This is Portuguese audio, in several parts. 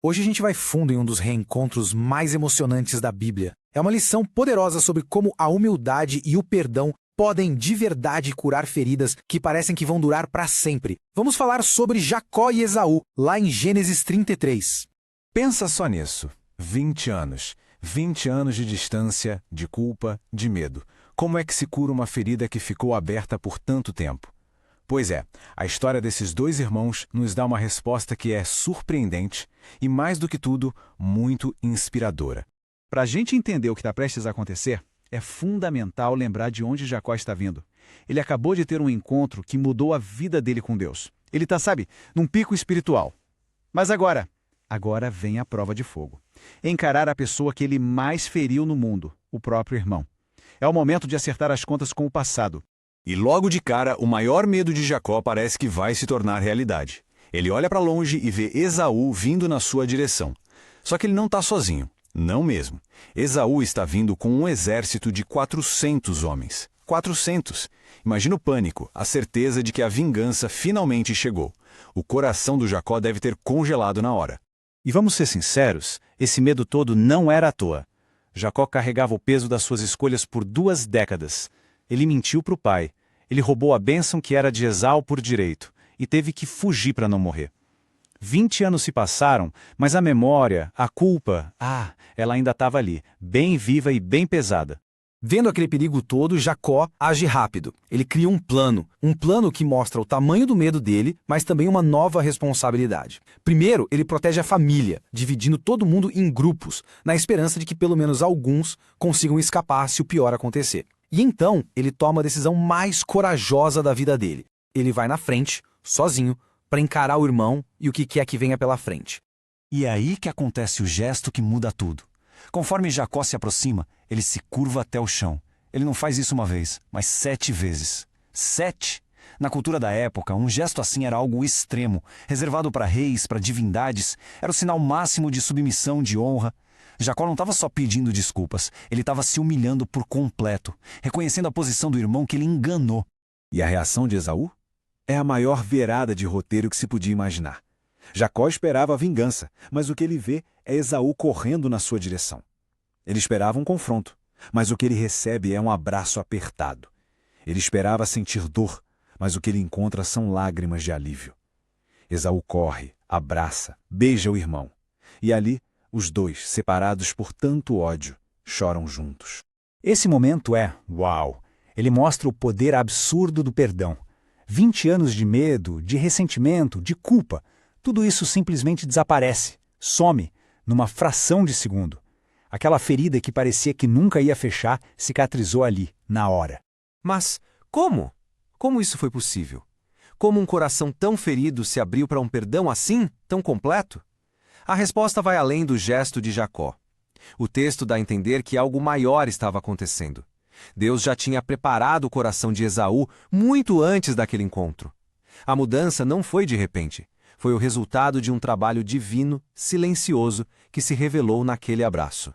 Hoje a gente vai fundo em um dos reencontros mais emocionantes da Bíblia. É uma lição poderosa sobre como a humildade e o perdão podem de verdade curar feridas que parecem que vão durar para sempre. Vamos falar sobre Jacó e Esaú, lá em Gênesis 33. Pensa só nisso. 20 anos. 20 anos de distância, de culpa, de medo. Como é que se cura uma ferida que ficou aberta por tanto tempo? Pois é, a história desses dois irmãos nos dá uma resposta que é surpreendente e, mais do que tudo, muito inspiradora. Para a gente entender o que está prestes a acontecer, é fundamental lembrar de onde Jacó está vindo. Ele acabou de ter um encontro que mudou a vida dele com Deus. Ele está, num pico espiritual. Mas agora vem a prova de fogo. Encarar a pessoa que ele mais feriu no mundo, o próprio irmão. É o momento de acertar as contas com o passado. E logo de cara, o maior medo de Jacó parece que vai se tornar realidade. Ele olha para longe e vê Esaú vindo na sua direção. Só que ele não está sozinho. Não mesmo. Esaú está vindo com um exército de 400 homens. 400! Imagina o pânico, a certeza de que a vingança finalmente chegou. O coração do Jacó deve ter congelado na hora. E vamos ser sinceros, esse medo todo não era à toa. Jacó carregava o peso das suas escolhas por 2 décadas. Ele mentiu para o pai. Ele roubou a bênção que era de Esaú por direito e teve que fugir para não morrer. 20 anos se passaram, mas a memória, a culpa, ela ainda estava ali, bem viva e bem pesada. Vendo aquele perigo todo, Jacó age rápido. Ele cria um plano que mostra o tamanho do medo dele, mas também uma nova responsabilidade. Primeiro, ele protege a família, dividindo todo mundo em grupos, na esperança de que pelo menos alguns consigam escapar se o pior acontecer. E então, ele toma a decisão mais corajosa da vida dele. Ele vai na frente, sozinho, para encarar o irmão e o que quer que venha pela frente. E é aí que acontece o gesto que muda tudo. Conforme Jacó se aproxima, ele se curva até o chão. Ele não faz isso uma vez, mas 7 vezes. 7! Na cultura da época, um gesto assim era algo extremo, reservado para reis, para divindades. Era o sinal máximo de submissão, de honra. Jacó não estava só pedindo desculpas, ele estava se humilhando por completo, reconhecendo a posição do irmão que ele enganou. E a reação de Esaú? É a maior virada de roteiro que se podia imaginar. Jacó esperava a vingança, mas o que ele vê é Esaú correndo na sua direção. Ele esperava um confronto, mas o que ele recebe é um abraço apertado. Ele esperava sentir dor, mas o que ele encontra são lágrimas de alívio. Esaú corre, abraça, beija o irmão. E ali, os dois, separados por tanto ódio, choram juntos. Esse momento é, uau! Ele mostra o poder absurdo do perdão. 20 anos de medo, de ressentimento, de culpa, tudo isso simplesmente desaparece, some, numa fração de segundo. Aquela ferida que parecia que nunca ia fechar, cicatrizou ali, na hora. Mas como? Como isso foi possível? Como um coração tão ferido se abriu para um perdão assim, tão completo? A resposta vai além do gesto de Jacó. O texto dá a entender que algo maior estava acontecendo. Deus já tinha preparado o coração de Esaú muito antes daquele encontro. A mudança não foi de repente. Foi o resultado de um trabalho divino, silencioso, que se revelou naquele abraço.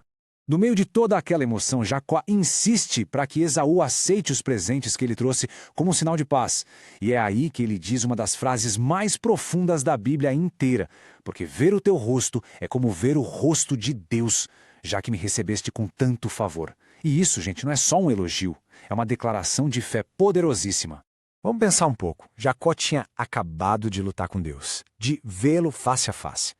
No meio de toda aquela emoção, Jacó insiste para que Esaú aceite os presentes que ele trouxe como um sinal de paz. E é aí que ele diz uma das frases mais profundas da Bíblia inteira. Porque ver o teu rosto é como ver o rosto de Deus, já que me recebeste com tanto favor. E isso, gente, não é só um elogio. É uma declaração de fé poderosíssima. Vamos pensar um pouco. Jacó tinha acabado de lutar com Deus, de vê-lo face a face.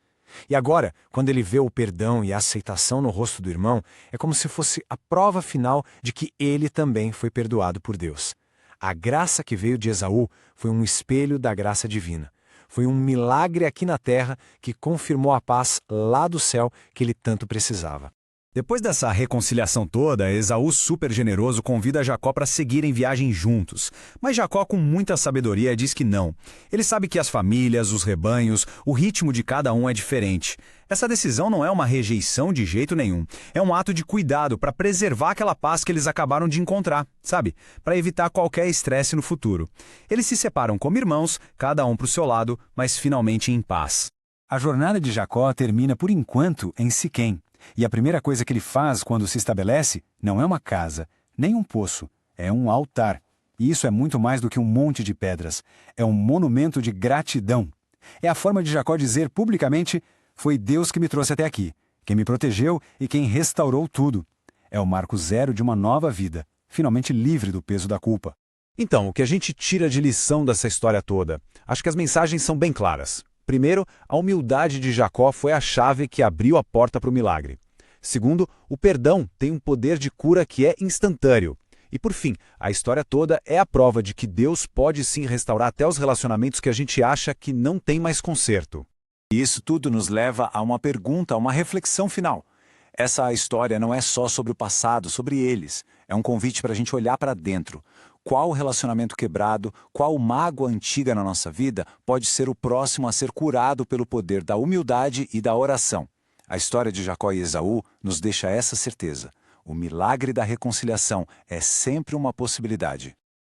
E agora, quando ele vê o perdão e a aceitação no rosto do irmão, é como se fosse a prova final de que ele também foi perdoado por Deus. A graça que veio de Esaú foi um espelho da graça divina. Foi um milagre aqui na terra que confirmou a paz lá do céu que ele tanto precisava. Depois dessa reconciliação toda, Esaú, super generoso, convida Jacó para seguirem viagem juntos. Mas Jacó, com muita sabedoria, diz que não. Ele sabe que as famílias, os rebanhos, o ritmo de cada um é diferente. Essa decisão não é uma rejeição de jeito nenhum. É um ato de cuidado para preservar aquela paz que eles acabaram de encontrar, sabe? Para evitar qualquer estresse no futuro. Eles se separam como irmãos, cada um para o seu lado, mas finalmente em paz. A jornada de Jacó termina por enquanto em Siquém. E a primeira coisa que ele faz quando se estabelece não é uma casa, nem um poço, é um altar. E isso é muito mais do que um monte de pedras. É um monumento de gratidão. É a forma de Jacó dizer publicamente: Foi Deus que me trouxe até aqui, quem me protegeu e quem restaurou tudo. É o marco zero de uma nova vida, finalmente livre do peso da culpa. Então, o que a gente tira de lição dessa história toda? Acho que as mensagens são bem claras. Primeiro, a humildade de Jacó foi a chave que abriu a porta para o milagre. Segundo, o perdão tem um poder de cura que é instantâneo. E por fim, a história toda é a prova de que Deus pode sim restaurar até os relacionamentos que a gente acha que não tem mais conserto. E isso tudo nos leva a uma pergunta, a uma reflexão final. Essa história não é só sobre o passado, sobre eles. É um convite para a gente olhar para dentro. Qual relacionamento quebrado, qual mágoa antiga na nossa vida pode ser o próximo a ser curado pelo poder da humildade e da oração? A história de Jacó e Esaú nos deixa essa certeza. O milagre da reconciliação é sempre uma possibilidade.